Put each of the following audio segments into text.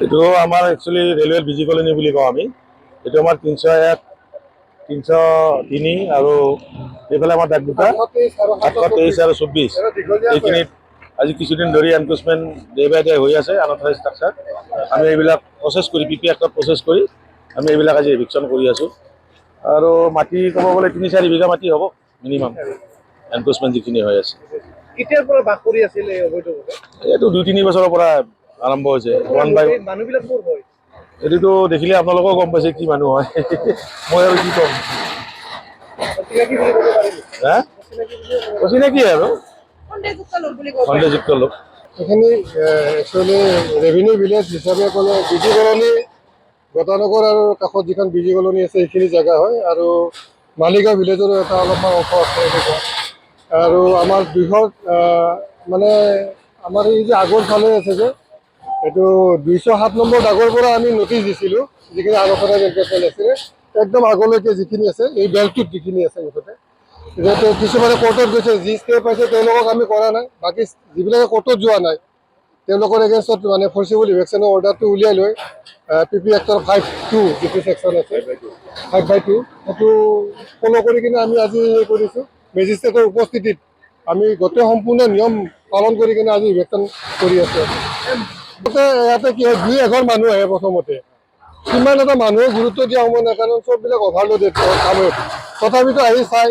এইটো আমাৰ একচুৱেলি ৰেলৱেৰ বিজি কলনী বুলি কওঁ আমি। এইটো আমাৰ 301, 303 আৰু এইফালে আমাৰ ডাক দুটা 723 আৰু 24 এইখিনিত আজি কিছুদিন ধৰি এনক্ৰোচমেণ্ট ডে বাই ডে হৈ আছে আনঅথৰাইজ ষ্ট্ৰাকচাৰ। আমি এইবিলাক প্ৰচেছ কৰি পি পি এক্টত প্ৰচেছ কৰি আমি এইবিলাক আজি এভিকশ্যন কৰি আছোঁ। আৰু মাটি ক'ব গ'লে 3-4 বিঘা মাটি হ'ব মিনিমাম এনক্ৰোচমেণ্ট যিখিনি হৈ আছে। কেতিয়াৰ পৰা বাস কৰি আছিল এই অবৈধভাৱে? এইটো 2-3 বছৰৰ পৰা আৰম্ভ হৈছে। মানুহবিলাক ক'ৰ হয়? এইটোতো দেখিলে আপোনালোকেও গম পাইছে কি মানুহ হয়। মই আৰু কি ক'ম, অচিনাকি আৰু সন্দেহযুক্ত লোক। এইখিনি একচুৱেলি ৰেভিনিউ ভিলেজ হিচাপে ক'লে বিজি কলনী, গতানগৰ আৰু কাষত যিখন বিজি কলনী আছে সেইখিনি জেগা হয়। আৰু মালিগাঁও ভিলেজৰো এটা অলপমান অংশ আছে এনেকুৱা। আৰু আমাৰ বৃহৎ মানে আমাৰ এই যে আগৰ ফালে আছে যে এইটো 207 নম্বৰ দাগৰ পৰা আমি নটিচ দিছিলোঁ, যিখিনি আনঅথৰাইজ এনক্ৰোচমেণ্ট আছিলে একদম আগলৈকে যিখিনি আছে এই বেলটোত যিখিনি আছে মুঠতে। যিহেতু কিছুমানে কোৰ্টত গৈছে, যি ষ্টে পাইছে তেওঁলোকক আমি কৰা নাই। বাকী যিবিলাকে কোৰ্টত যোৱা নাই তেওঁলোকৰ এগেইনষ্টত মানে ফৰ্চিবল ইভেকশ্যনৰ অৰ্ডাৰটো উলিয়াই লৈ পি পি এক্টৰ 5(2) যিটো ছেকশ্যন আছে 5/2 সেইটো ফ'ল' কৰি কিনে আমি আজি হেৰি কৰিছোঁ। মেজিষ্ট্ৰেটৰ উপস্থিতিত আমি গোটেই সম্পূৰ্ণ নিয়ম পালন কৰি কিনে আজি ইভেকশ্যন কৰি আছোঁ। ইয়াতে কি হয়, 2-1 মানুহ আহে প্ৰথমতে, কিমান এটা মানুহে গুৰুত্ব দিয়া সময় নাই, কাৰণ চববিলাক অভাৰলোডেড কামত। তথাপিতো আহি চাই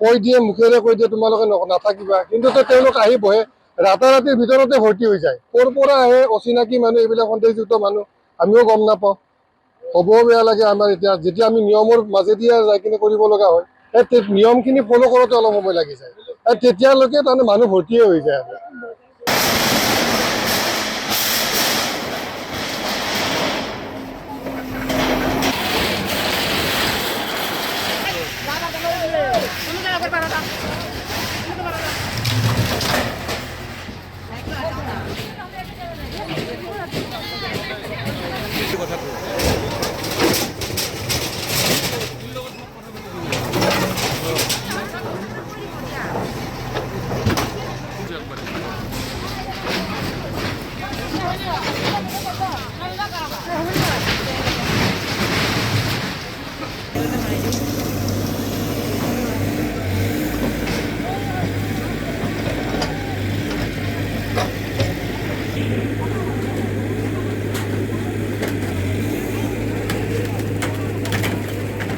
কৈ দিয়ে, মুখেৰে কৈ দিয়ে তোমালোকে নাথাকিবা, কিন্তু তেওঁলোক আহি বহে, ৰাতাৰাতিৰ ভিতৰতে ভৰ্তি হৈ যায়। ক'ৰ পৰা আহে অচিনাকি মানুহ, এইবিলাক সন্দেহযুক্ত মানুহ, আমিও গম নাপাওঁ। হ'বও বেয়া লাগে আমাৰ এতিয়া, যেতিয়া আমি নিয়মৰ মাজেদিয়ে যাই কিনে কৰিব লগা হয়, সেই নিয়মখিনি ফ'ল' কৰোঁতে অলপ সময় লাগি যায়। তেতিয়ালৈকে তাৰমানে মানুহ ভৰ্তিয়ে হৈ যায়।